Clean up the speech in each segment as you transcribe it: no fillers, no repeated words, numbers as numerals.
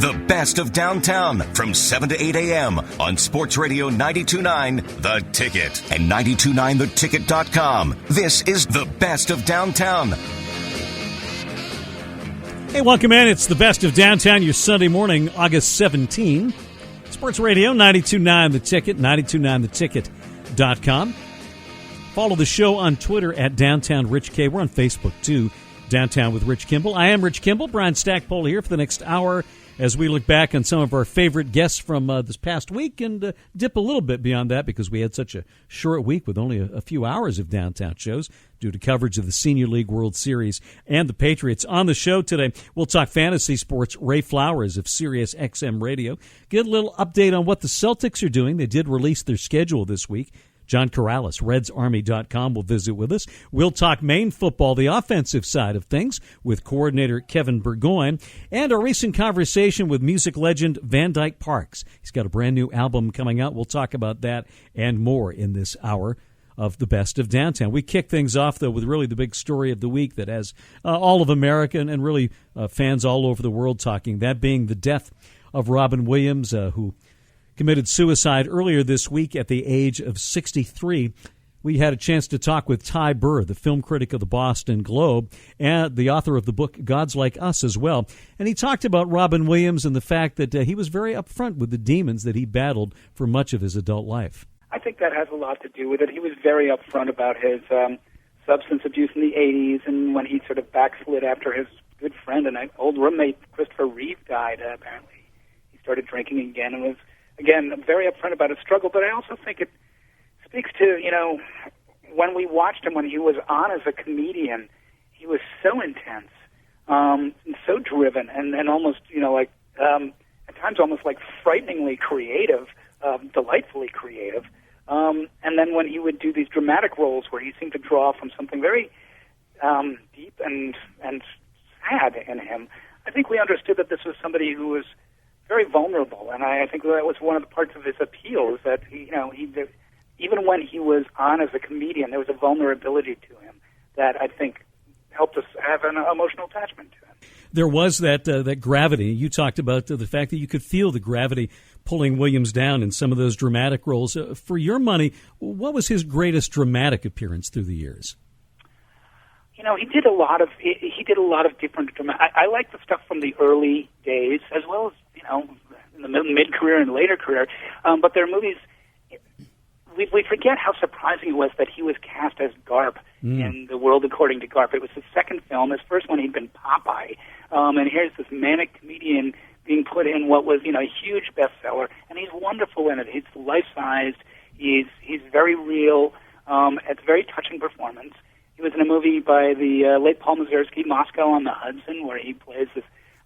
The best of downtown from 7 to 8 a.m. on Sports Radio 92.9 The Ticket and 929theticket.com. This is the best of downtown. Hey, welcome in. It's the best of downtown, your Sunday morning, August 17. Sports Radio 92.9 The Ticket, 929theticket.com. Follow the show on Twitter at Downtown Rich K. We're on Facebook, too, Downtown with Rich Kimball. I am Rich Kimball. Brian Stackpole here for the next hour as we look back on some of our favorite guests from this past week and dip a little bit beyond that because we had such a short week with only a few hours of downtown shows due to coverage of the Senior League World Series and the Patriots. On the show today, we'll talk fantasy sports. Ray Flowers of Sirius XM Radio. Get a little update on what the Celtics are doing. They did release their schedule this week. John Karalis, RedsArmy.com, will visit with us. We'll talk Maine football, the offensive side of things, with coordinator Kevin Bourgoin, and a recent conversation with music legend Dyke Parks. He's got a brand new album coming out. We'll talk about that and more in this hour of the best of downtown. We kick things off, though, with really the big story of the week that has all of America and really fans all over the world talking, that being the death of Robin Williams, who committed suicide earlier this week at the age of 63. We had a chance to talk with Ty Burr, the film critic of the Boston Globe, and the author of the book Gods Like Us as well. And he talked about Robin Williams and the fact that he was very upfront with the demons that he battled for much of his adult life. I think that has a lot to do with it. He was very upfront about his substance abuse in the 80s and when he sort of backslid after his good friend and an old roommate, Christopher Reeve, died, apparently. He started drinking again and was, again, very upfront about his struggle, but I also think it speaks to, when we watched him when he was on as a comedian, he was so intense, and so driven, and almost, at times almost like frighteningly creative, delightfully creative. And then when he would do these dramatic roles where he seemed to draw from something very deep and sad in him, I think we understood that this was somebody who was very vulnerable, and I think that was one of the parts of his appeal, is that he even when he was on as a comedian, there was a vulnerability to him that I think helped us have an emotional attachment to him. There was that gravity. You talked about the fact that you could feel the gravity pulling Williams down in some of those dramatic roles. For your money, what was his greatest dramatic appearance through the years? He did a lot of different dramatic. I like the stuff from the early days as well as in the mid-career and later career. But there are movies. We forget how surprising it was that he was cast as Garp in The World According to Garp. It was his second film. His first one, he'd been Popeye. And here's this manic comedian being put in what was, a huge bestseller. And he's wonderful in it. He's life-sized. He's very real. It's a very touching performance. He was in a movie by the late Paul Mazursky, Moscow on the Hudson, where he plays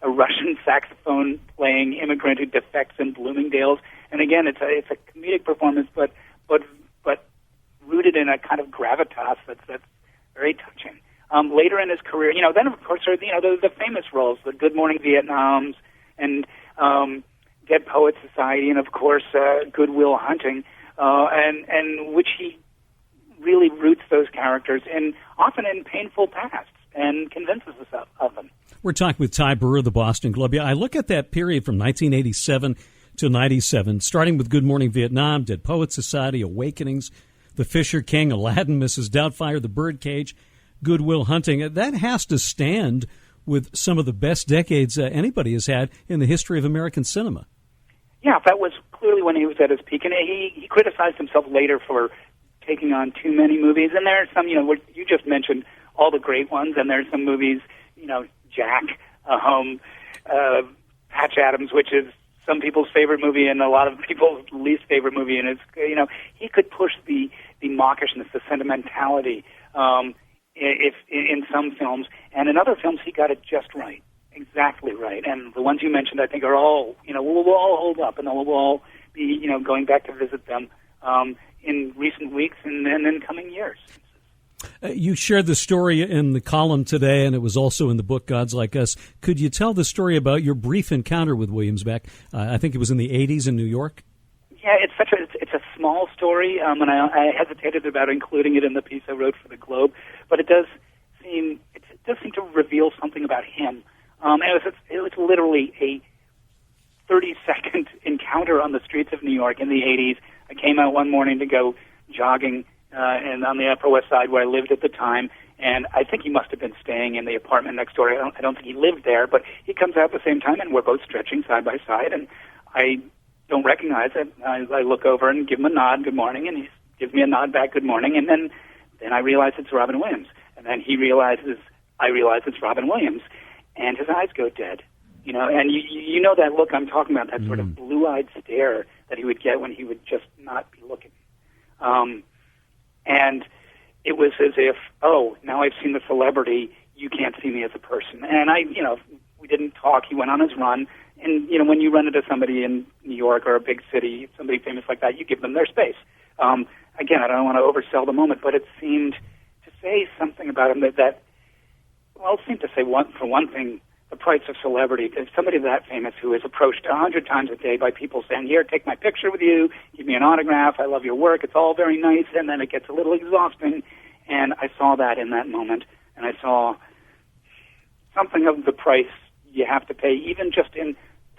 a Russian saxophone-playing immigrant who defects in Bloomingdale's. And again, it's a comedic performance, but rooted in a kind of gravitas that's very touching. Later in his career, then of course are the famous roles, the Good Morning Vietnams and Dead Poets Society, and of course Good Will Hunting, and which he really roots those characters in, often in painful pasts, and convinces us of them. We're talking with Ty Burr of the Boston Globe. Yeah, I look at that period from 1987 to 97, starting with Good Morning Vietnam, Dead Poets Society, Awakenings, The Fisher King, Aladdin, Mrs. Doubtfire, The Birdcage, Good Will Hunting. That has to stand with some of the best decades anybody has had in the history of American cinema. Yeah, that was clearly when he was at his peak, and he criticized himself later for taking on too many movies. And there are some, what you just mentioned, all the great ones, and there are some movies, Jack, Patch Adams, which is some people's favorite movie and a lot of people's least favorite movie, and it's he could push the mawkishness, the sentimentality, if in some films, and in other films he got it just right, exactly right. And the ones you mentioned, I think, are all will all hold up, and we'll all be going back to visit them in recent weeks and in coming years. You shared the story in the column today, and it was also in the book Gods Like Us. Could you tell the story about your brief encounter with Williams back, I think it was in the 80s in New York? Yeah, it's a small story, and I hesitated about including it in the piece I wrote for the Globe, but it does seem to reveal something about him. And it was literally 30-second encounter on the streets of New York in the 80s. I came out one morning to go jogging and on the Upper West Side where I lived at the time, and I think he must have been staying in the apartment next door. I don't think he lived there, but he comes out at the same time, and we're both stretching side by side, and I don't recognize it. I look over and give him a nod, good morning, and he gives me a nod back, good morning, and then I realize it's Robin Williams. And then I realize it's Robin Williams, and his eyes go dead. You know, and you know that look I'm talking about, that sort of blue-eyed stare that he would get when he would just not be looking. And it was as if, oh, now I've seen the celebrity, you can't see me as a person. And we didn't talk. He went on his run. And, you know, when you run into somebody in New York or a big city, somebody famous like that, you give them their space. Again, I don't want to oversell the moment, but it seemed to say something about him that it seemed to say, for one thing, the price of celebrity. If somebody that famous who is approached 100 times a day by people saying, here, take my picture with you, give me an autograph, I love your work, it's all very nice, and then it gets a little exhausting. And I saw that in that moment, and I saw something of the price you have to pay, even just in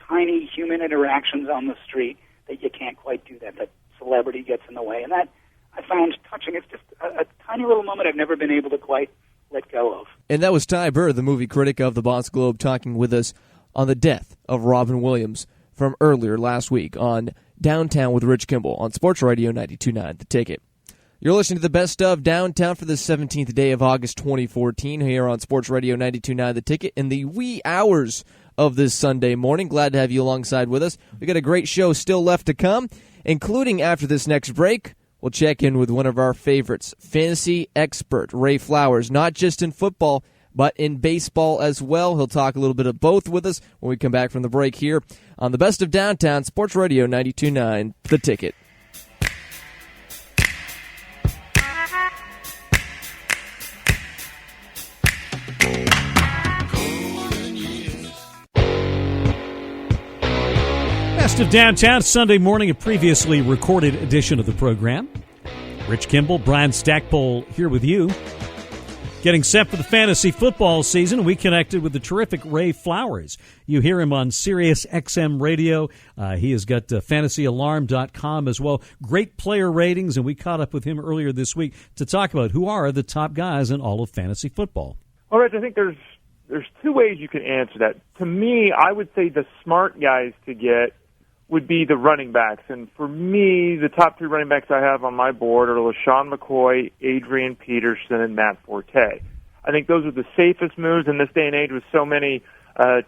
tiny human interactions on the street, that you can't quite do that celebrity gets in the way. And that I found touching. It's just a tiny little moment I've never been able to quite let go of. And that was Ty Burr, the movie critic of the Boston Globe, talking with us on the death of Robin Williams from earlier last week on Downtown with Rich Kimball on Sports Radio 92.9 The Ticket. You're listening to the best of Downtown for the 17th day of August 2014 here on Sports Radio 92.9 The Ticket in the wee hours of this Sunday morning. Glad to have you alongside with us. We got a great show still left to come, including after this next break. We'll check in with one of our favorites, fantasy expert Ray Flowers, not just in football, but in baseball as well. He'll talk a little bit of both with us when we come back from the break here on the Best of Downtown, Sports Radio 92.9 The Ticket. Best of Downtown, Sunday morning, a previously recorded edition of the program. Rich Kimball, Brian Stackpole here with you. Getting set for the fantasy football season, we connected with the terrific Ray Flowers. You hear him on Sirius XM Radio. He has got fantasyalarm.com as well. Great player ratings, and we caught up with him earlier this week to talk about who are the top guys in all of fantasy football. Well, Rich, I think there's two ways you can answer that. To me, I would say the smart guys to get would be the running backs. And for me, the top three running backs I have on my board are LaShawn McCoy, Adrian Peterson, and Matt Forte. I think those are the safest moves in this day and age with so many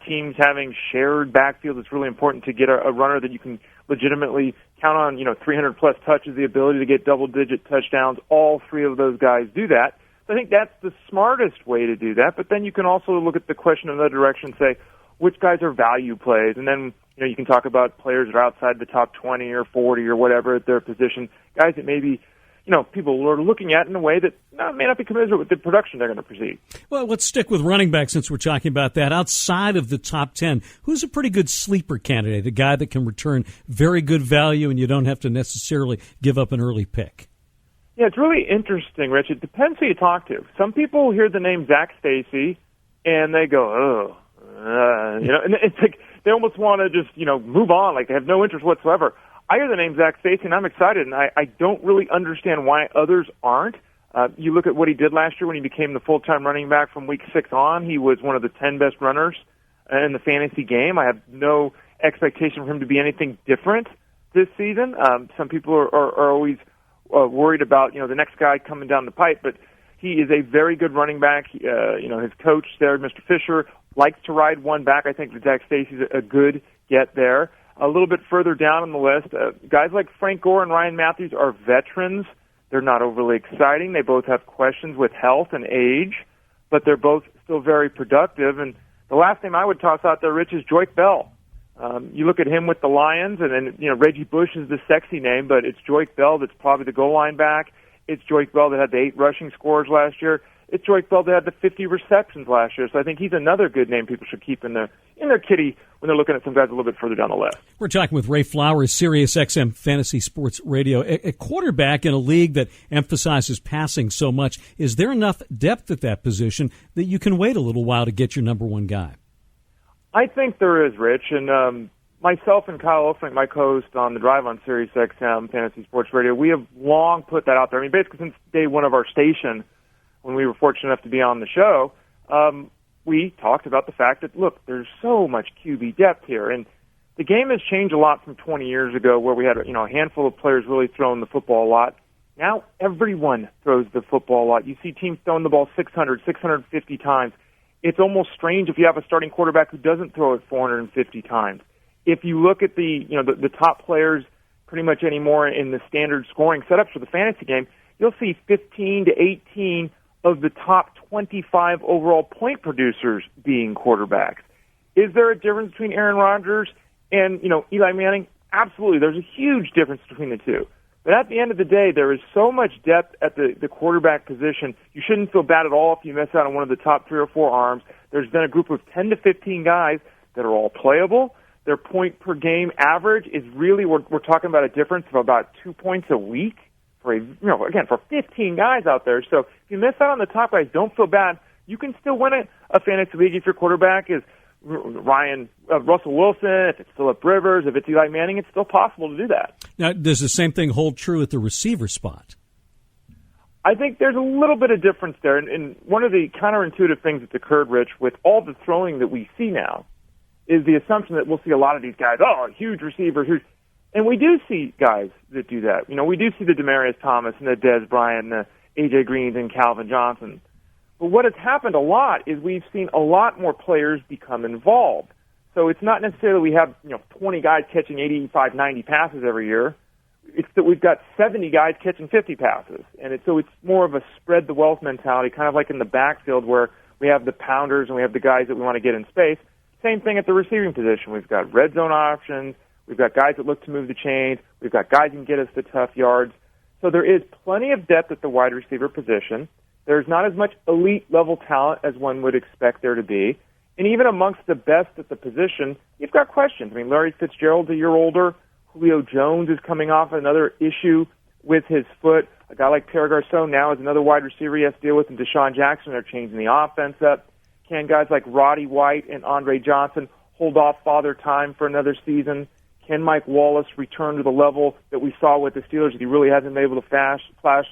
teams having shared backfield. It's really important to get a runner that you can legitimately count on, 300-plus touches, the ability to get double-digit touchdowns. All three of those guys do that. So I think that's the smartest way to do that. But then you can also look at the question in the other direction and say, which guys are value plays? And then you can talk about players that are outside the top 20 or 40 or whatever at their position, guys that maybe, people are looking at in a way that may not be commensurate with the production they're going to proceed. Well, let's stick with running back since we're talking about that. Outside of the top 10, who's a pretty good sleeper candidate, a guy that can return very good value and you don't have to necessarily give up an early pick? Yeah, it's really interesting, Rich. It depends who you talk to. Some people hear the name Zach Stacy and they go, and it's like they almost want to just, move on, like they have no interest whatsoever. I hear the name Zach Stacy, and I'm excited, and I don't really understand why others aren't. You look at what he did last year when he became the full-time running back from week 6 on. He was one of the 10 best runners in the fantasy game. I have no expectation for him to be anything different this season. Some people are always worried about, the next guy coming down the pipe, but he is a very good running back. His coach there, Mr. Fisher, likes to ride one back. I think that Zach Stacy's a good get there. A little bit further down on the list, guys like Frank Gore and Ryan Matthews are veterans. They're not overly exciting. They both have questions with health and age, but they're both still very productive. And the last name I would toss out there, Rich, is Joyke Bell. You look at him with the Lions, and then Reggie Bush is the sexy name, but it's Joyke Bell that's probably the goal line back. It's Joyke Bell that had the 8 rushing scores last year. It's Joyke Bell that had the 50 receptions last year. So I think he's another good name people should keep in their kitty when they're looking at some guys a little bit further down the list. We're talking with Ray Flowers, Sirius XM Fantasy Sports Radio. A quarterback in a league that emphasizes passing so much, is there enough depth at that position that you can wait a little while to get your number one guy? I think there is, Rich. And myself and Kyle Olfink, my co-host on The Drive on Sirius XM Fantasy Sports Radio, we have long put that out there. I mean, basically since day one of our station, when we were fortunate enough to be on the show, we talked about the fact that, look, there's so much QB depth here. And the game has changed a lot from 20 years ago where we had a handful of players really throwing the football a lot. Now everyone throws the football a lot. You see teams throwing the ball 600, 650 times. It's almost strange if you have a starting quarterback who doesn't throw it 450 times. If you look at the top players pretty much anymore in the standard scoring setups for the fantasy game, you'll see 15 to 18 of the top 25 overall point producers being quarterbacks. Is there a difference between Aaron Rodgers and, Eli Manning? Absolutely. There's a huge difference between the two. But at the end of the day, there is so much depth at the quarterback position. You shouldn't feel bad at all if you miss out on one of the top 3 or 4 arms. There's been a group of 10 to 15 guys that are all playable. Their point per game average is really, we're talking about a difference of about 2 points a week for for 15 guys out there. So if you miss out on the top guys, don't feel bad. You can still win a fantasy league if your quarterback is Russell Wilson, if it's Phillip Rivers, if it's Eli Manning. It's still possible to do that. Now, does the same thing hold true at the receiver spot? I think there's a little bit of difference there. And one of the counterintuitive things that's occurred, Rich, with all the throwing that we see now is the assumption that we'll see a lot of these guys, a huge receiver, huge. And we do see guys that do that. We do see the Demaryius Thomas and the Dez Bryant and the A.J. Greens and Calvin Johnson. But what has happened a lot is we've seen a lot more players become involved. So it's not necessarily we have 20 guys catching 85, 90 passes every year. It's that we've got 70 guys catching 50 passes. And it's more of a spread the wealth mentality, kind of like in the backfield where we have the pounders and we have the guys that we want to get in space. Same thing at the receiving position. We've got red zone options. We've got guys that look to move the chains. We've got guys who can get us the tough yards. So there is plenty of depth at the wide receiver position. There's not as much elite-level talent as one would expect there to be. And even amongst the best at the position, you've got questions. I mean, Larry Fitzgerald's a year older. Julio Jones is coming off another issue with his foot. A guy like Pierre Garçon now is another wide receiver he has to deal with, and Deshaun Jackson are changing the offense up. Can guys like Roddy White and Andre Johnson hold off Father Time for another season? Can Mike Wallace return to the level that we saw with the Steelers that he really hasn't been able to flash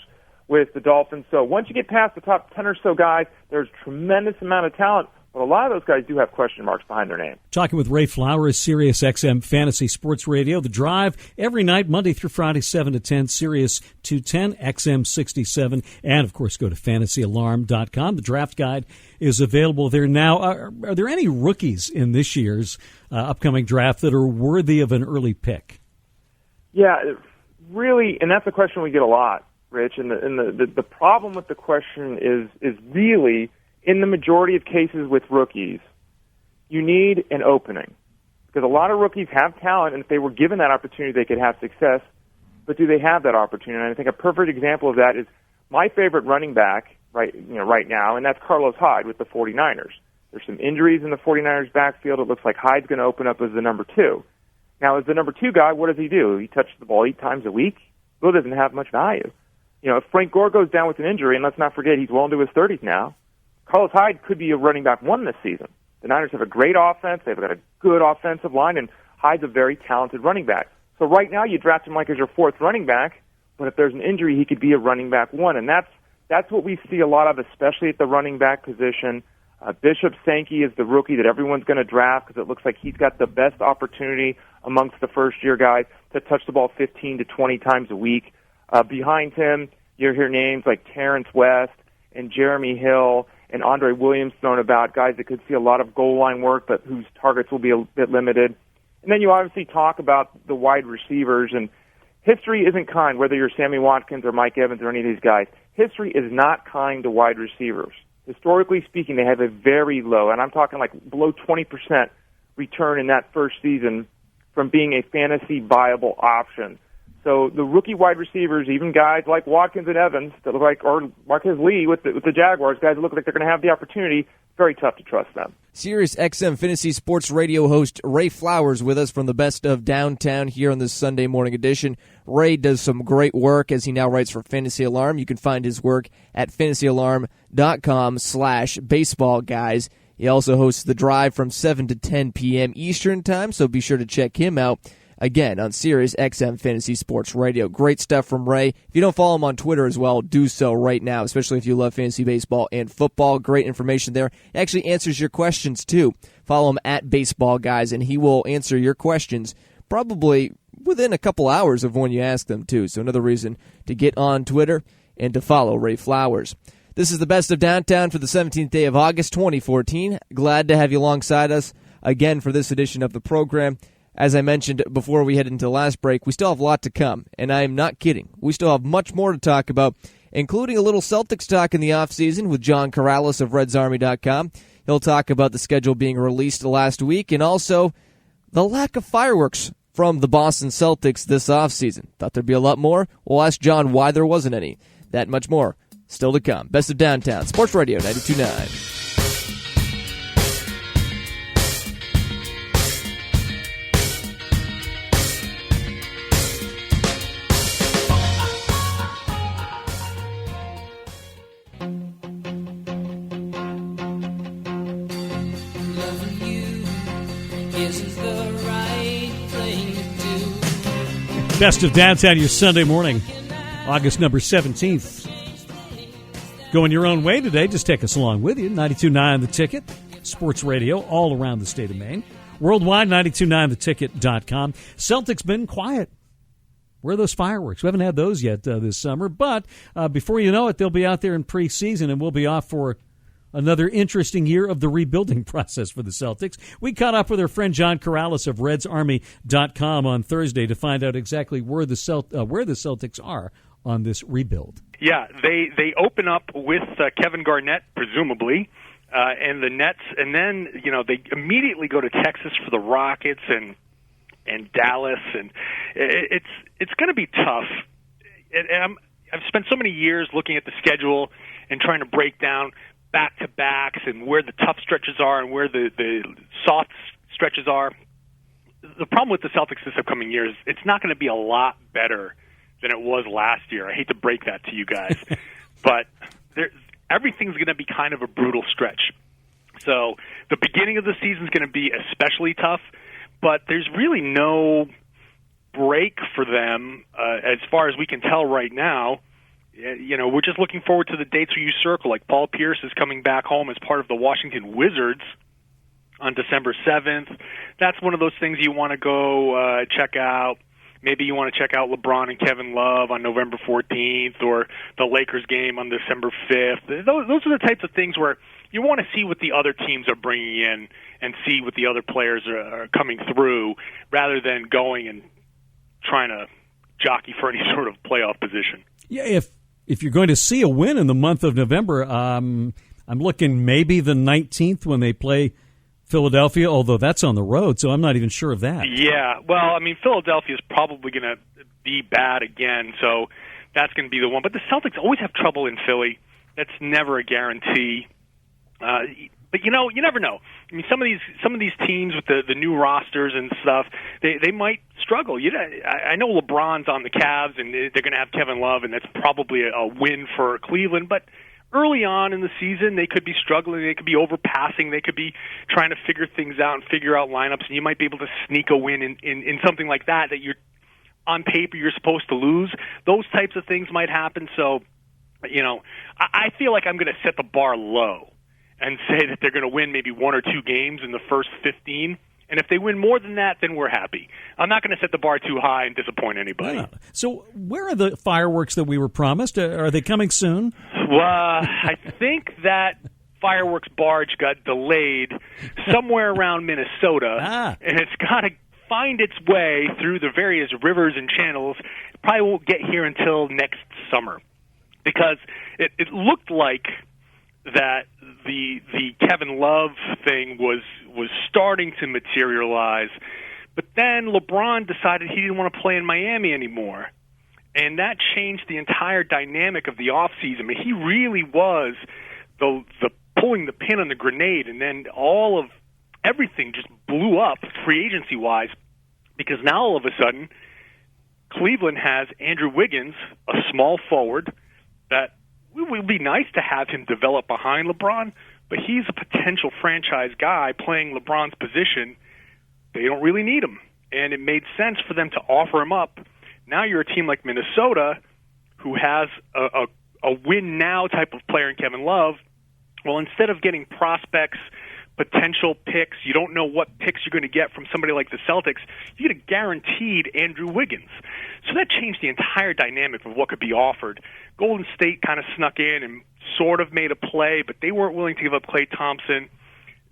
with the Dolphins? So once you get past the top 10 or so guys, there's a tremendous amount of talent, but a lot of those guys do have question marks behind their name. Talking with Ray Flowers, Sirius XM Fantasy Sports Radio. The Drive every night, Monday through Friday, 7 to 10, Sirius 210, XM 67, and, of course, go to fantasyalarm.com. The draft guide is available there now. Are there any rookies in this year's upcoming draft that are worthy of an early pick? Yeah, really, and that's a question we get a lot, Rich. And the problem with the question is really, in the majority of cases with rookies, you need an opening. Because a lot of rookies have talent, and if they were given that opportunity, they could have success. But do they have that opportunity? And I think a perfect example of that is my favorite running back right now, and that's Carlos Hyde with the 49ers. There's some injuries in the 49ers backfield. It looks like Hyde's going to open up as the number 2. Now, as the number 2 guy, what does he do? He touches the ball 8 times a week? Well, doesn't have much value. If Frank Gore goes down with an injury, and let's not forget he's well into his 30s now, Carlos Hyde could be a running back 1 this season. The Niners have a great offense. They've got a good offensive line, and Hyde's a very talented running back. So right now you draft him like as your 4th running back, but if there's an injury, he could be a running back 1, and that's what we see a lot of, especially at the running back position. Bishop Sankey is the rookie that everyone's going to draft because it looks like he's got the best opportunity amongst the first-year guys to touch the ball 15 to 20 times a week. Behind him, you hear names like Terrence West and Jeremy Hill and Andre Williams thrown about, guys that could see a lot of goal line work but whose targets will be a bit limited. And then you obviously talk about the wide receivers, and history isn't kind, whether you're Sammy Watkins or Mike Evans or any of these guys. History is not kind to wide receivers. Historically speaking, they have a very low, and I'm talking like below 20% return in that first season from being a fantasy viable option. So the rookie wide receivers, even guys like Watkins and Evans, that look like, or Marquez Lee with the Jaguars, guys that look like they're going to have the opportunity, very tough to trust them. Sirius XM Fantasy Sports Radio host Ray Flowers with us from the Best of Downtown here on this Sunday morning edition. Ray does some great work as he now writes for Fantasy Alarm. You can find his work at fantasyalarm.com/baseball guys. He also hosts The Drive from 7 to 10 p.m. Eastern Time, so be sure to check him out, again, on Sirius XM Fantasy Sports Radio. Great stuff from Ray. If you don't follow him on Twitter as well, do so right now, especially if you love fantasy baseball and football. Great information there. He actually answers your questions, too. Follow him at Baseball Guys, and he will answer your questions probably within a couple hours of when you ask them, too. So another reason to get on Twitter and to follow Ray Flowers. This is the Best of Downtown for the 17th day of August, 2014. Glad to have you alongside us again for this edition of the program. As I mentioned before we head into the last break, we still have a lot to come, and I am not kidding. We still have much more to talk about, including a little Celtics talk in the offseason with John Karalis of RedsArmy.com. He'll talk about the schedule being released last week and also the lack of fireworks from the Boston Celtics this offseason. Thought there'd be a lot more? We'll ask John why there wasn't any. That much more still to come. Best of Downtown, Sports Radio 92.9. Best of Downtown, your Sunday morning, August number 17th. Going your own way today, just take us along with you. 92.9 The Ticket, sports radio all around the state of Maine. Worldwide, 929theticket.com. Celtics been quiet. Where are those fireworks? We haven't had those yet this summer, but before you know it, they'll be out there in preseason, and we'll be off for another interesting year of the rebuilding process for the Celtics. We caught up with our friend John Karalis of RedsArmy.com on Thursday to find out exactly where the Celtics are on this rebuild. Yeah, they open up with Kevin Garnett, presumably, and the Nets, and then they immediately go to Texas for the Rockets and Dallas, and it's going to be tough. And I've spent so many years looking at the schedule and trying to break down back-to-backs and where the tough stretches are and where the soft stretches are. The problem with the Celtics this upcoming year is it's not going to be a lot better than it was last year. I hate to break that to you guys, but everything's going to be kind of a brutal stretch. So the beginning of the season is going to be especially tough, but there's really no break for them as far as we can tell right now. We're just looking forward to the dates where you circle. Like Paul Pierce is coming back home as part of the Washington Wizards on December 7th. That's one of those things you want to go check out. Maybe you want to check out LeBron and Kevin Love on November 14th or the Lakers game on December 5th. Those are the types of things where you want to see what the other teams are bringing in and see what the other players are coming through rather than going and trying to jockey for any sort of playoff position. Yeah, if you're going to see a win in the month of November, I'm looking maybe the 19th when they play Philadelphia, although that's on the road, so I'm not even sure of that. Yeah, well, I mean, Philadelphia is probably going to be bad again, so that's going to be the one. But the Celtics always have trouble in Philly. That's never a guarantee. But you never know. I mean, some of these teams with the new rosters and stuff, they might struggle. I know LeBron's on the Cavs, and they're going to have Kevin Love, and that's probably a win for Cleveland. But early on in the season, they could be struggling. They could be overpassing. They could be trying to figure things out and figure out lineups, and you might be able to sneak a win in something like that you're on paper you're supposed to lose. Those types of things might happen. So, I feel like I'm going to set the bar low and say that they're going to win maybe one or two games in the first 15. And if they win more than that, then we're happy. I'm not going to set the bar too high and disappoint anybody. Yeah. So where are the fireworks that we were promised? Are they coming soon? Well, I think that fireworks barge got delayed somewhere around Minnesota, and it's got to find its way through the various rivers and channels. It probably won't get here until next summer because it looked like that the Kevin Love thing was starting to materialize, but then LeBron decided he didn't want to play in Miami anymore, and that changed the entire dynamic of the offseason. I mean, he really was the pulling the pin on the grenade, and then all of everything just blew up free agency-wise because now all of a sudden Cleveland has Andrew Wiggins, a small forward that it would be nice to have him develop behind LeBron, but he's a potential franchise guy playing LeBron's position. They don't really need him, and it made sense for them to offer him up. Now you're a team like Minnesota, who has a win-now type of player in Kevin Love. Well, instead of getting prospects, potential picks, you don't know what picks you're going to get from somebody like the Celtics, you get a guaranteed Andrew Wiggins. So that changed the entire dynamic of what could be offered. Golden State kind of snuck in and sort of made a play, but they weren't willing to give up Klay Thompson.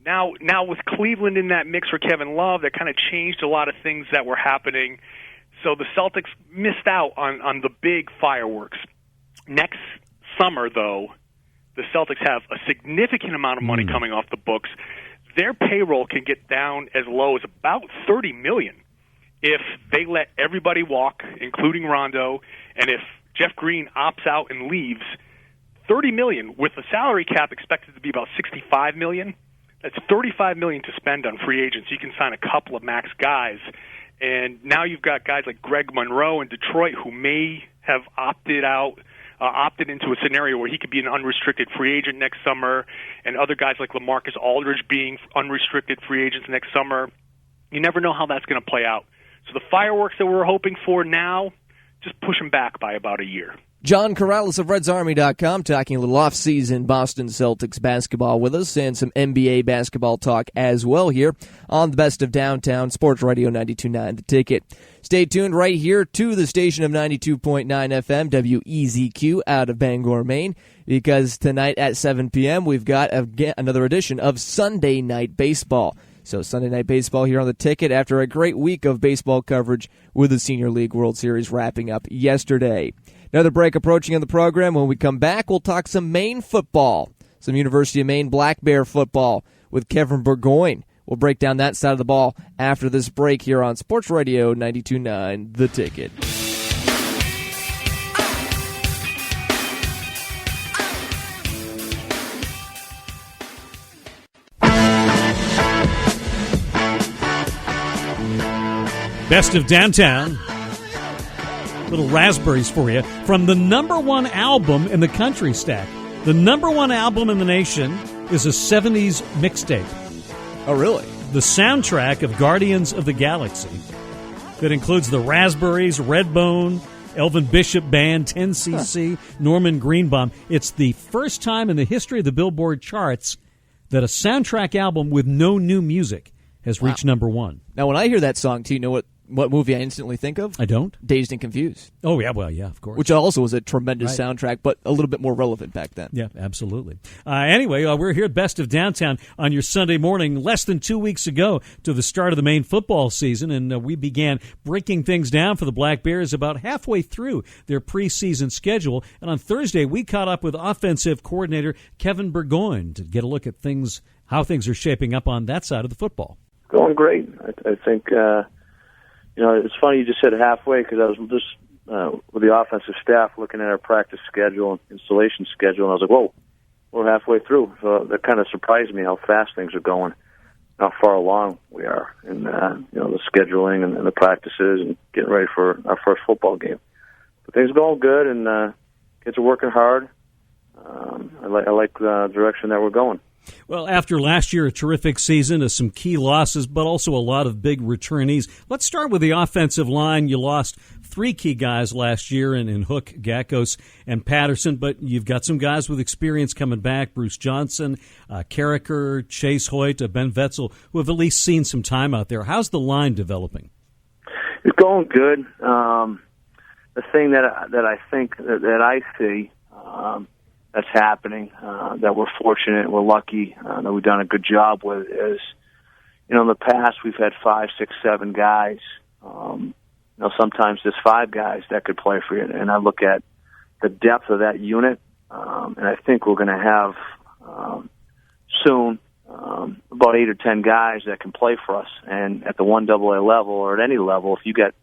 Now with Cleveland in that mix for Kevin Love, that kind of changed a lot of things that were happening. So the Celtics missed out on the big fireworks. Next summer, though, the Celtics have a significant amount of money coming off the books. Their payroll can get down as low as about $30 million if they let everybody walk, including Rondo, and if Jeff Green opts out and leaves. $30 million with the salary cap expected to be about $65 million. That's $35 million to spend on free agents. You can sign a couple of max guys, and now you've got guys like Greg Monroe in Detroit who may have opted into a scenario where he could be an unrestricted free agent next summer, and other guys like LaMarcus Aldridge being unrestricted free agents next summer. You never know how that's going to play out. So the fireworks that we're hoping for now, just push them back by about a year. John Karalis of RedsArmy.com talking a little off-season Boston Celtics basketball with us, and some NBA basketball talk as well here on the Best of Downtown, Sports Radio 92.9 The Ticket. Stay tuned right here to the station of 92.9 FM, WEZQ, out of Bangor, Maine, because tonight at 7 p.m. we've got another edition of Sunday Night Baseball. So Sunday Night Baseball here on The Ticket after a great week of baseball coverage with the Senior League World Series wrapping up yesterday. Another break approaching on the program. When we come back, we'll talk some Maine football, some University of Maine Black Bear football with Kevin Bourgoin. We'll break down that side of the ball after this break here on Sports Radio 92.9 The Ticket. Best of Downtown. Little raspberries for you from the number one album in the country stack. The number one album in the nation is a 70s mixtape. Oh, really? The soundtrack of Guardians of the Galaxy that includes the Raspberries, Redbone, Elvin Bishop Band, 10cc, Norman Greenbaum. It's the first time in the history of the Billboard charts that a soundtrack album with no new music has reached number one. Now, when I hear that song, do you know what movie I instantly think of? I don't. Dazed and Confused. Oh, yeah, well, yeah, of course. Which also was a tremendous soundtrack, but a little bit more relevant back then. Yeah, absolutely. Anyway, we're here at Best of Downtown on your Sunday morning, less than 2 weeks ago to the start of the Maine football season, and we began breaking things down for the Black Bears about halfway through their preseason schedule. And on Thursday, we caught up with offensive coordinator Kevin Bourgoin to get a look at how things are shaping up on that side of the football. Going great. I think... it's funny you just said halfway because I was just with the offensive staff looking at our practice schedule and installation schedule, and I was like, whoa, we're halfway through. So that kind of surprised me how fast things are going, how far along we are in the scheduling and the practices and getting ready for our first football game. But things are going good, and kids are working hard. I like the direction that we're going. Well, after last year, a terrific season, some key losses, but also a lot of big returnees. Let's start with the offensive line. You lost 3 key guys last year in Hook, Gackos, and Patterson, but you've got some guys with experience coming back, Bruce Johnson, Carricker, Chase Hoyt, Ben Vetzel, who have at least seen some time out there. How's the line developing? It's going good. The thing that I think that I see that's happening, that we're fortunate, we're lucky, that we've done a good job with is, in the past we've had 5, 6, 7 guys. Sometimes there's 5 guys that could play for you. And I look at the depth of that unit, and I think we're going to have soon about 8 or 10 guys that can play for us. And at the 1AA level or at any level, if you get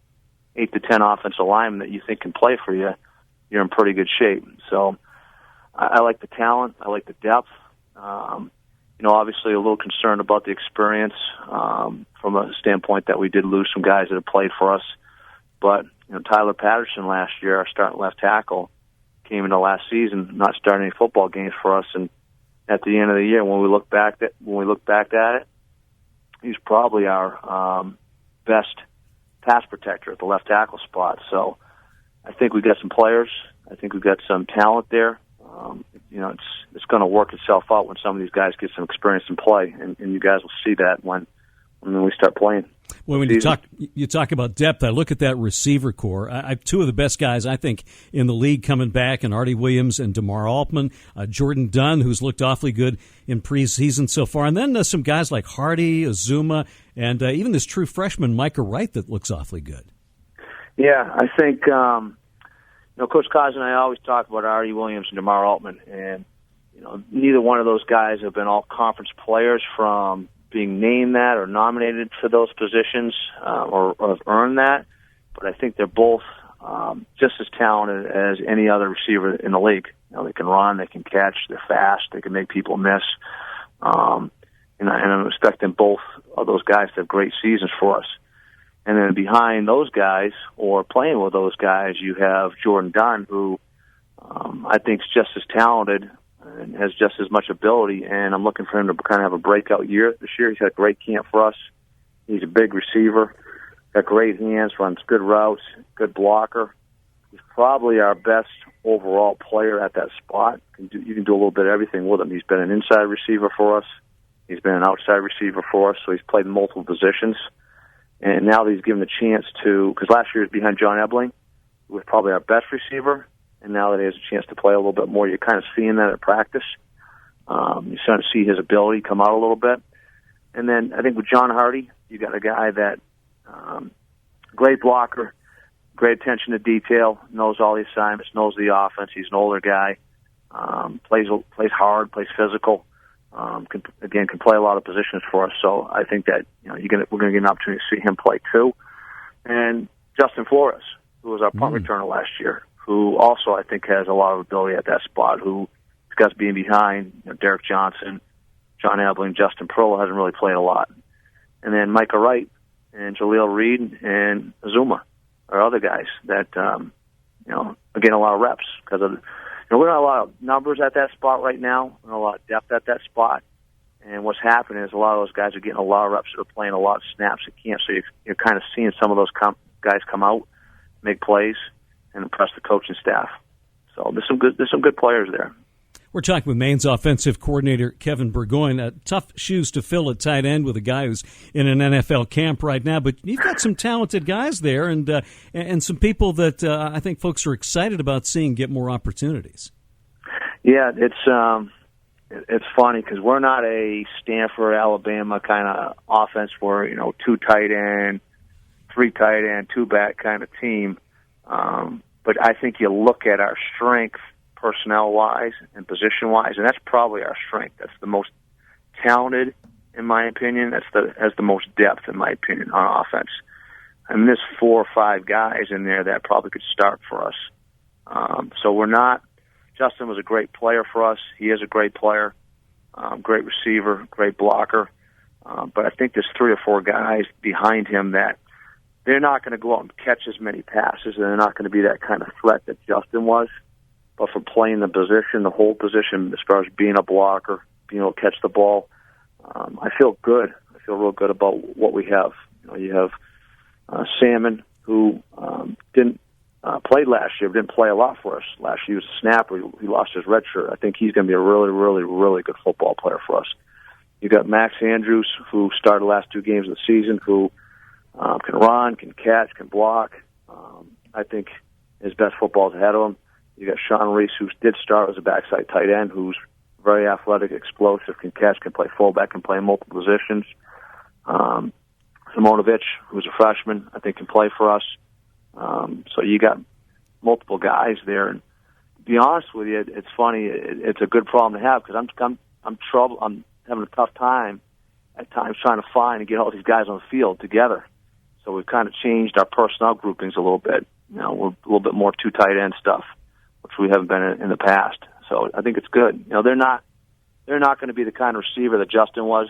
8 to 10 offensive linemen that you think can play for you, you're in pretty good shape. So I like the talent. I like the depth. Obviously a little concerned about the experience from a standpoint that we did lose some guys that have played for us. But, Tyler Patterson last year, our starting left tackle, came into last season not starting any football games for us and at the end of the year, when we look back at it, he's probably our best pass protector at the left tackle spot. So I think we've got some players. I think we've got some talent there. It's going to work itself out when some of these guys get some experience in play, and you guys will see that when we start playing. Well, when you talk about depth, I look at that receiver core. I two of the best guys, I think, in the league coming back, and Artie Williams and DeMar Altman, Jordan Dunn, who's looked awfully good in preseason so far, and then some guys like Hardy, Azuma, and even this true freshman, Micah Wright, that looks awfully good. Yeah, I think Coach Kaz and I always talk about Artie Williams and DeMar Altman, and neither one of those guys have been all-conference players from being named that or nominated for those positions or have earned that, but I think they're both just as talented as any other receiver in the league. They can run, they can catch, they're fast, they can make people miss, and I'm expecting both of those guys to have great seasons for us. And then behind those guys, or playing with those guys, you have Jordan Dunn, who I think is just as talented and has just as much ability, and I'm looking for him to kind of have a breakout year this year. He's had a great camp for us. He's a big receiver, got great hands, runs good routes, good blocker. He's probably our best overall player at that spot. You can do a little bit of everything with him. He's been an inside receiver for us. He's been an outside receiver for us, so he's played in multiple positions. And now that he's given the chance to, because last year he was behind John Ebling, who was probably our best receiver, and now that he has a chance to play a little bit more, you're kind of seeing that at practice. You're starting to see his ability come out a little bit. And then I think with John Hardy, you got a guy that great blocker, great attention to detail, knows all the assignments, knows the offense. He's an older guy, plays hard, plays physical. Can play a lot of positions for us. So I think that we're going to get an opportunity to see him play too. And Justin Flores, who was our punt returner last year, who also I think has a lot of ability at that spot, who guys being behind Derek Johnson, John Ebling, Justin Perla hasn't really played a lot. And then Micah Wright and Jaleel Reed and Azuma are other guys that are getting a lot of reps because of we don't have a lot of numbers at that spot right now, and a lot of depth at that spot. And what's happening is a lot of those guys are getting a lot of reps. They're playing a lot of snaps at camp, so you're kind of seeing some of those guys come out, make plays, and impress the coaching staff. So there's some good players there. We're talking with Maine's offensive coordinator, Kevin Bourgoin. Tough shoes to fill at tight end with a guy who's in an NFL camp right now, but you've got some talented guys there and some people that I think folks are excited about seeing get more opportunities. Yeah, it's funny because we're not a Stanford, Alabama kind of offense where, 2 tight end, 3 tight end, 2 back kind of team. But I think you look at our strength personnel-wise and position-wise, and that's probably our strength. That's the most talented, in my opinion. Has the most depth, in my opinion, on offense. And there's 4 or 5 guys in there that probably could start for us. So we're not. Justin was a great player for us. He is a great player, great receiver, great blocker. But I think there's 3 or 4 guys behind him that they're not going to go out and catch as many passes, and they're not going to be that kind of threat that Justin was. But for playing the position, the whole position, as far as being a blocker, being able to catch the ball, I feel good. I feel real good about what we have. You have Salmon, who didn't play last year, didn't play a lot for us last year. He was a snapper. He lost his red shirt. I think he's going to be a really, really, really good football player for us. You got Max Andrews, who started the last 2 games of the season, who can run, can catch, can block. I think his best football is ahead of him. You got Sean Reese, who did start as a backside tight end, who's very athletic, explosive, can catch, can play fullback, can play in multiple positions. Simonovic, who's a freshman, I think can play for us. So you got multiple guys there. And to be honest with you, it's funny. It's a good problem to have because I'm having a tough time at times trying to find and get all these guys on the field together. So we've kind of changed our personnel groupings a little bit. We're a little bit more 2 tight end stuff, which we haven't been in the past. So I think it's good. They're not going to be the kind of receiver that Justin was,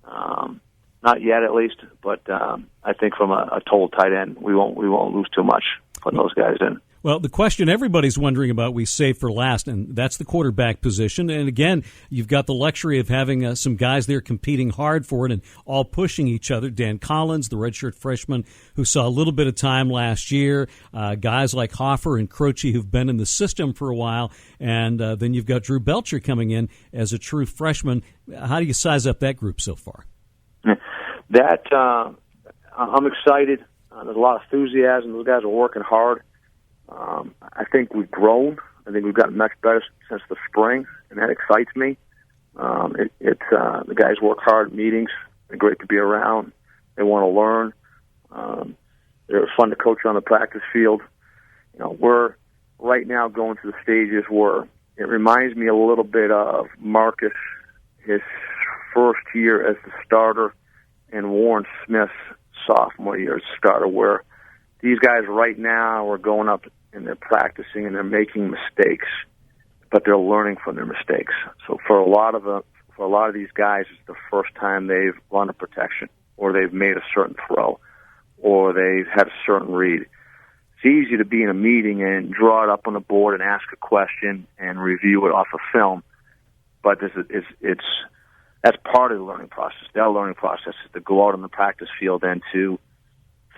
not yet at least. But I think from a total tight end, we won't lose too much putting those guys in. Well, the question everybody's wondering about, we save for last, and that's the quarterback position. And again, you've got the luxury of having some guys there competing hard for it and all pushing each other. Dan Collins, the redshirt freshman who saw a little bit of time last year, guys like Hoffer and Croce who've been in the system for a while, and then you've got Drew Belcher coming in as a true freshman. How do you size up that group so far? That I'm excited. There's a lot of enthusiasm. Those guys are working hard. I think we've grown. I think we've gotten much better since the spring, and that excites me. The guys work hard at meetings. They're great to be around. They want to learn. They're fun to coach on the practice field. We're right now going through the stages where it reminds me a little bit of Marcus, his first year as the starter, and Warren Smith's sophomore year as starter, where these guys right now are going up and they're practicing and they're making mistakes, but they're learning from their mistakes. So for a lot of these guys, it's the first time they've run a protection, or they've made a certain throw, or they've had a certain read. It's easy to be in a meeting and draw it up on the board and ask a question and review it off of film, but that's part of the learning process. That learning process is to go out on the practice field and to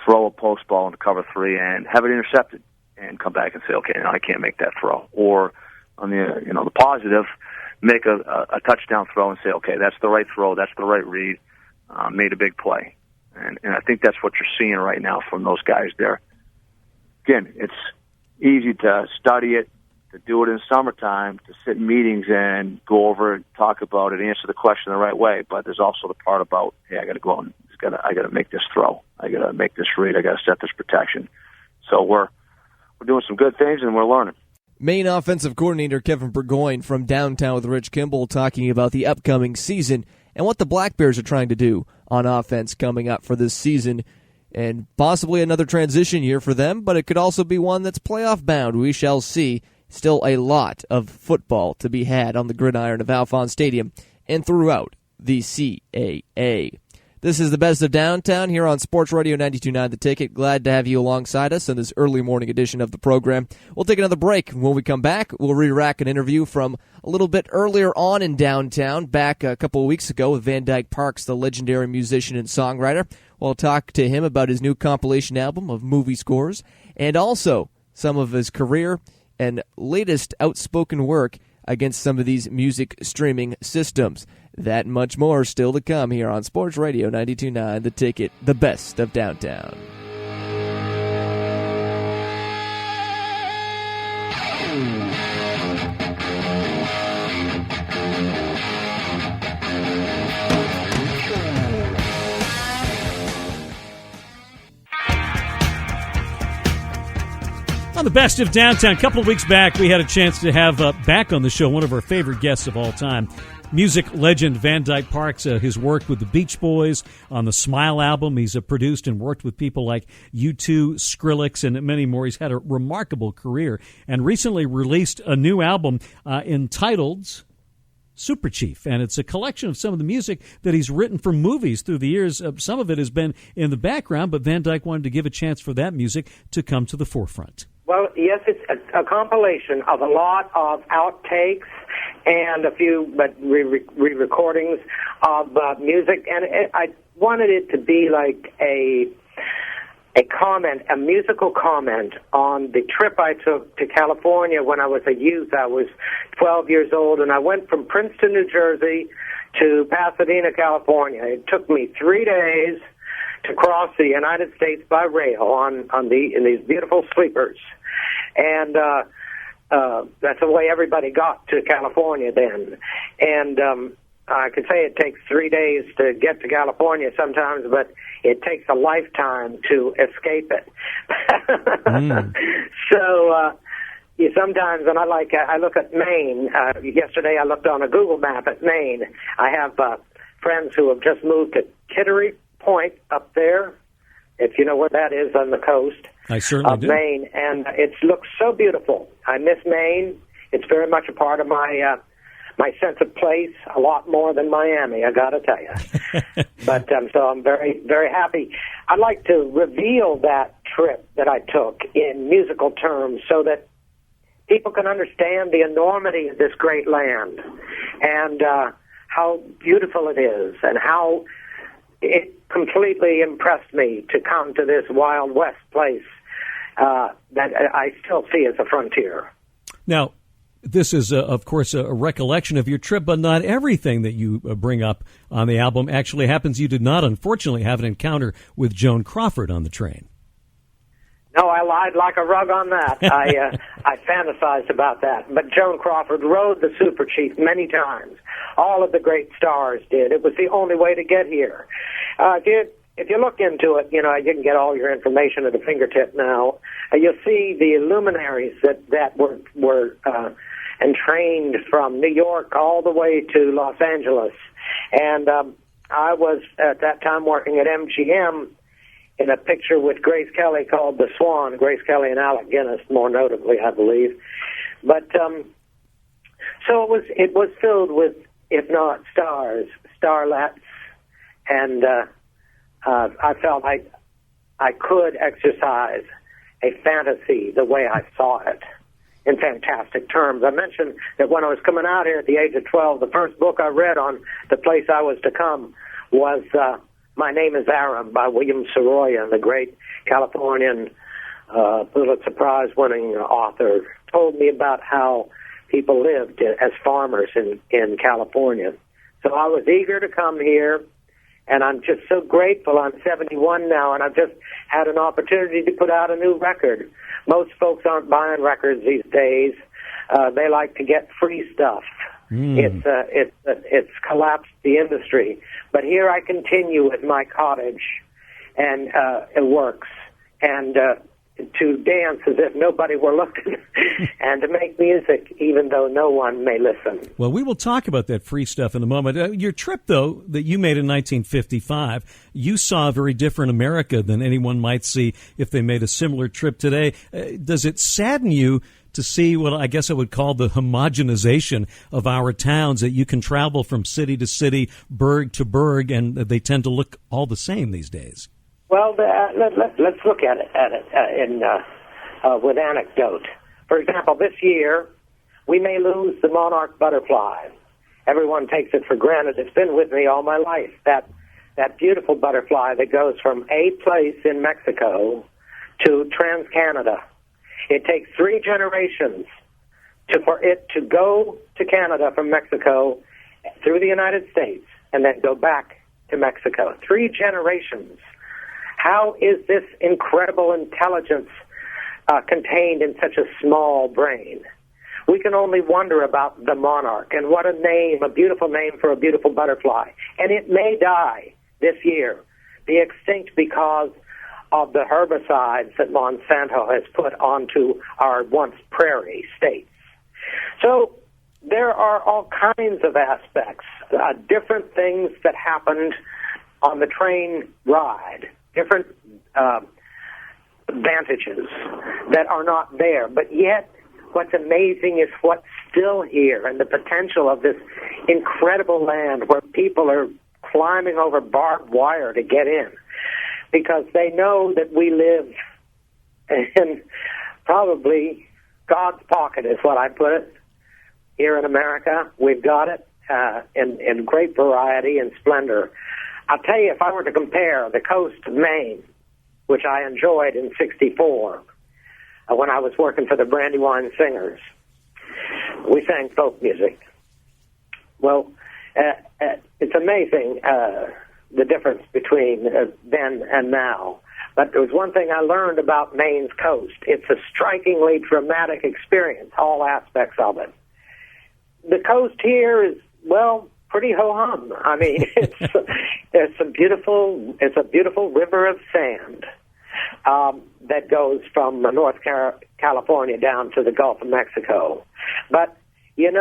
throw a post ball into cover 3 and have it intercepted and come back and say, okay, no, I can't make that throw. Or on the positive, make a touchdown throw and say, okay, that's the right throw, that's the right read, made a big play. And I think that's what you're seeing right now from those guys there. Again, it's easy to study it, to do it in summertime, to sit in meetings and go over it, talk about it, answer the question the right way. But there's also the part about, hey, I got to go out and I got to make this throw, I got to make this read, I got to set this protection. So we're doing some good things and we're learning. Maine offensive coordinator Kevin Bourgoin from Downtown with Rich Kimball talking about the upcoming season and what the Black Bears are trying to do on offense coming up for this season. And possibly another transition year for them, but it could also be one that's playoff bound. We shall see. Still a lot of football to be had on the gridiron of Alphonse Stadium and throughout the CAA. This is the Best of Downtown here on Sports Radio 92.9 The Ticket. Glad to have you alongside us in this early morning edition of the program. We'll take another break. When we come back, we'll re-rack an interview from a little bit earlier on in downtown, back a couple of weeks ago with Dyke Parks, the legendary musician and songwriter. We'll talk to him about his new compilation album of movie scores and also some of his career and latest outspoken work against some of these music streaming systems. That and much more still to come here on Sports Radio 92.9 The Ticket, the best of downtown. On the Best of Downtown, a couple of weeks back, we had a chance to have back on the show one of our favorite guests of all time, music legend Dyke Parks. His work with the Beach Boys on the Smile album. He's produced and worked with people like U2, Skrillex, and many more. He's had a remarkable career and recently released a new album entitled Super Chief, and it's a collection of some of the music that he's written for movies through the years. Some of it has been in the background, but Dyke wanted to give a chance for that music to come to the forefront. Well, yes, it's a compilation of a lot of outtakes and a few re-recordings of music, and I wanted it to be like a comment, a musical comment on the trip I took to California when I was a youth. I was 12 years old, and I went from Princeton, New Jersey to Pasadena, California. It took me 3 days to cross the United States by rail in these beautiful sleepers. And that's the way everybody got to California then. And I could say it takes 3 days to get to California sometimes, but it takes a lifetime to escape it. So sometimes when I look at Maine. Yesterday I looked on a Google map at Maine. I have friends who have just moved to Kittery Point up there, if you know where that is on the coast. I certainly do. Maine, and it looks so beautiful. I miss Maine. It's very much a part of my my sense of place a lot more than Miami, I got to tell you. But so I'm very, very happy. I'd like to reveal that trip that I took in musical terms so that people can understand the enormity of this great land and how beautiful it is and how it completely impressed me to come to this Wild West place that I still see as a frontier. Now, this is, of course, a recollection of your trip, but not everything that you bring up on the album actually happens. You did not, unfortunately, have an encounter with Joan Crawford on the train. No, I lied like a rug on that. I fantasized about that. But Joan Crawford rode the Super Chief many times. All of the great stars did. It was the only way to get here. If you look into it, you can get all your information at a fingertip now. You'll see the luminaries that were entrained from New York all the way to Los Angeles. And I was, at that time, working at MGM in a picture with Grace Kelly called The Swan, Grace Kelly and Alec Guinness, more notably, I believe. But so it was filled with, if not stars, starlets, and I felt I could exercise a fantasy the way I saw it in fantastic terms. I mentioned that when I was coming out here at the age of 12, the first book I read on the place I was to come was My Name is Aram by William Soroyan, the great Californian Pulitzer Prize-winning author, told me about how people lived as farmers in California. So I was eager to come here, and I'm just so grateful. I'm 71 now, and I've just had an opportunity to put out a new record. Most folks aren't buying records these days. They like to get free stuff. It's collapsed the industry. But here I continue with my cottage, and it works. And to dance as if nobody were looking, and to make music even though no one may listen. Well, we will talk about that free stuff in a moment. Your trip, though, that you made in 1955, you saw a very different America than anyone might see if they made a similar trip today. Does it sadden you to see what I guess I would call the homogenization of our towns, that you can travel from city to city, burg to burg, and they tend to look all the same these days? Well, let's look at it with anecdote. For example, this year, we may lose the monarch butterfly. Everyone takes it for granted. It's been with me all my life. That beautiful butterfly that goes from a place in Mexico to Trans-Canada. It takes 3 generations for it to go to Canada from Mexico through the United States and then go back to Mexico. 3 generations. How is this incredible intelligence contained in such a small brain? We can only wonder about the monarch, and what a name, a beautiful name for a beautiful butterfly. And it may die this year, be extinct because of the herbicides that Monsanto has put onto our once prairie states. So there are all kinds of aspects, different things that happened on the train ride, different advantages that are not there. But yet, what's amazing is what's still here and the potential of this incredible land where people are climbing over barbed wire to get in because they know that we live in probably God's pocket is what I put it. Here in America, we've got it in great variety and splendor. I'll tell you, if I were to compare the coast of Maine, which I enjoyed in '64 when I was working for the Brandywine Singers, we sang folk music. Well, it's amazing the difference between then and now. But there was one thing I learned about Maine's coast. It's a strikingly dramatic experience, all aspects of it. The coast here is, well, pretty ho-hum. I mean, it's a beautiful river of sand that goes from North California down to the Gulf of Mexico. But, you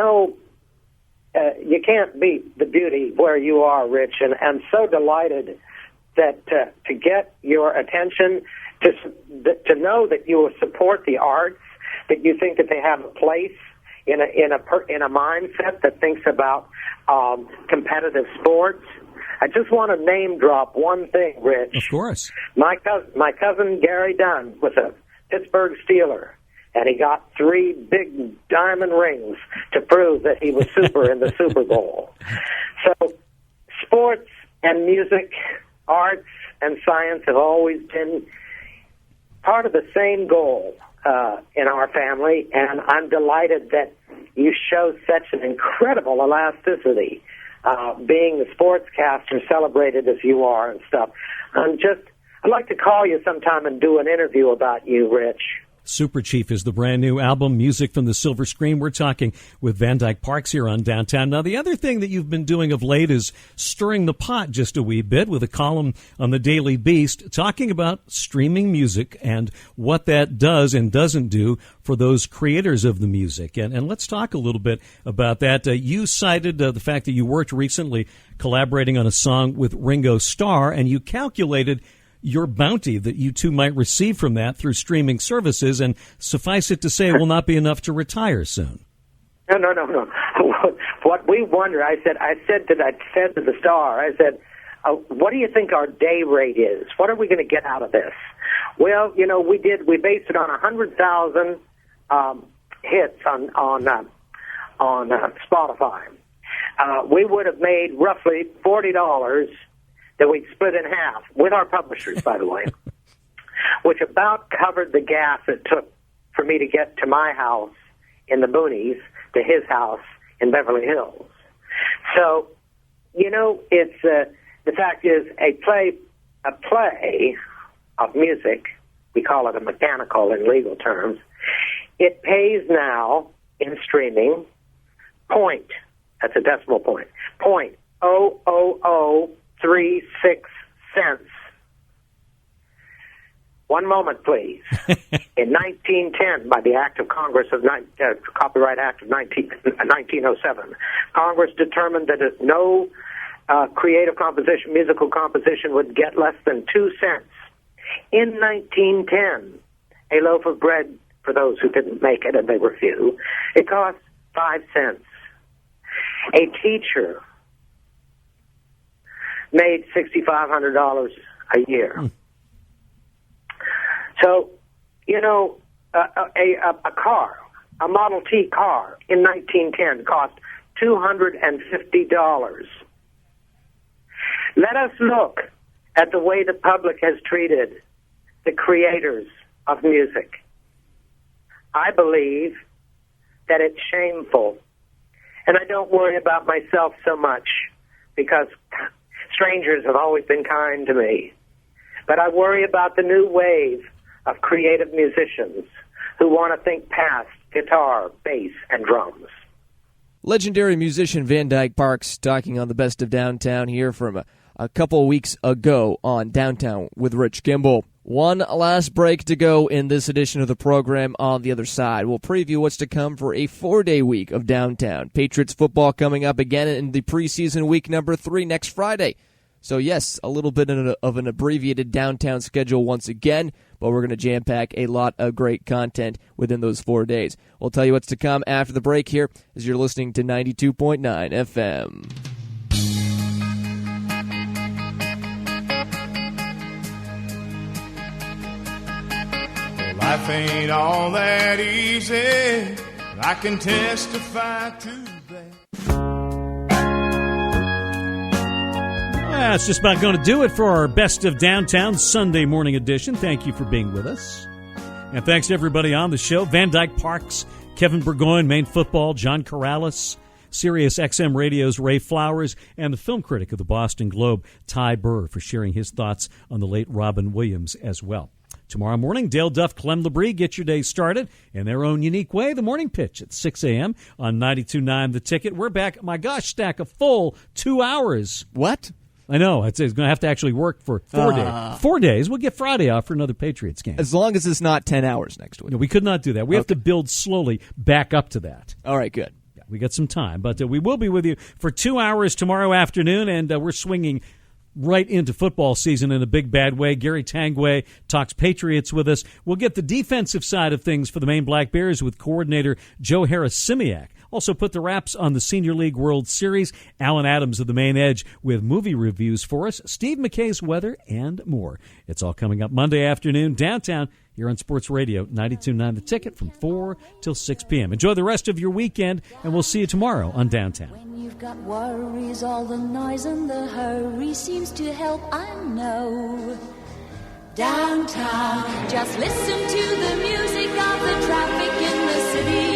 you can't beat the beauty where you are, Rich, and I'm so delighted that to get your attention, to know that you will support the arts, that you think that they have a place in a mindset that thinks about competitive sports. I just want to name drop one thing, Rich. Of course. My cousin Gary Dunn was a Pittsburgh Steeler, and he got 3 big diamond rings to prove that he was super in the Super Bowl. So sports and music, arts and science have always been part of the same goal in our family, and I'm delighted that you show such an incredible elasticity, being the sportscaster celebrated as you are and stuff. I'd like to call you sometime and do an interview about you, Rich. Super Chief is the brand new album, Music from the Silver Screen. We're talking with Dyke Parks here on Downtown. Now, the other thing that you've been doing of late is stirring the pot just a wee bit with a column on the Daily Beast talking about streaming music and what that does and doesn't do for those creators of the music. And let's talk a little bit about that. You cited the fact that you worked recently collaborating on a song with Ringo Starr, and you calculated your bounty that you two might receive from that through streaming services, and suffice it to say, it will not be enough to retire soon. No. What we wonder, I said to the Star, I said, what do you think our day rate is? What are we going to get out of this? Well, we based it on 100,000 hits on Spotify. We would have made roughly $40 that we'd split in half with our publishers, by the way, which about covered the gas it took for me to get to my house in the boonies to his house in Beverly Hills. So, it's the fact is a play of music, we call it a mechanical in legal terms, it pays now in streaming that's a decimal point, 0.00036 cents. One moment, please. In 1910, by the Act of Congress of Copyright Act of 1907, Congress determined that no creative composition, musical composition, would get less than 2 cents. In 1910, a loaf of bread for those who didn't make it, and they were few, it cost 5 cents. A teacher made $6,500 a year. So, a car, a Model T car in 1910 cost $250. Let us look at the way the public has treated the creators of music. I believe that it's shameful. And I don't worry about myself so much because strangers have always been kind to me. But I worry about the new wave of creative musicians who want to think past guitar, bass, and drums. Legendary musician Dyke Parks talking on the Best of Downtown here from a couple of weeks ago on Downtown with Rich Kimball. One last break to go in this edition of the program. On the other side, we'll preview what's to come for a 4-day week of Downtown. Patriots football coming up again in the preseason week number 3 next Friday. So yes, a little bit of an abbreviated Downtown schedule once again, but we're going to jam-pack a lot of great content within those 4 days. We'll tell you what's to come after the break here as you're listening to 92.9 FM. Life ain't all that easy. I can testify to that. That's just about going to do it for our Best of Downtown Sunday morning edition. Thank you for being with us. And thanks to everybody on the show. Dyke Parks, Kevin Bourgoin, Maine football, John Karalis, Sirius XM Radio's Ray Flowers, and the film critic of the Boston Globe, Ty Burr, for sharing his thoughts on the late Robin Williams as well. Tomorrow morning, Dale Duff, Clem Labrie get your day started in their own unique way. The morning pitch at 6 a.m. on 92.9 The Ticket. We're back, my gosh, Stack, a full 2 hours. What? I know. It's going to have to actually work for 4 days. 4 days. We'll get Friday off for another Patriots game. As long as it's not 10 hours next week. No, we could not do that. We have to build slowly back up to that. All right, good. Yeah, we got some time. But we will be with you for 2 hours tomorrow afternoon, and we're swinging right into football season in a big bad way. Gary Tangway talks Patriots with us. We'll get the defensive side of things for the Maine Black Bears with coordinator Joe Harris-Simiak. Also put the wraps on the Senior League World Series. Alan Adams of the Maine Edge with movie reviews for us. Steve McKay's weather and more. It's all coming up Monday afternoon downtown here on Sports Radio 92.9 The Ticket from 4 till 6 p.m. Enjoy the rest of your weekend, and we'll see you tomorrow on Downtown. When you've got worries, all the noise and the hurry seems to help, I know. Downtown, just listen to the music of the traffic in the city.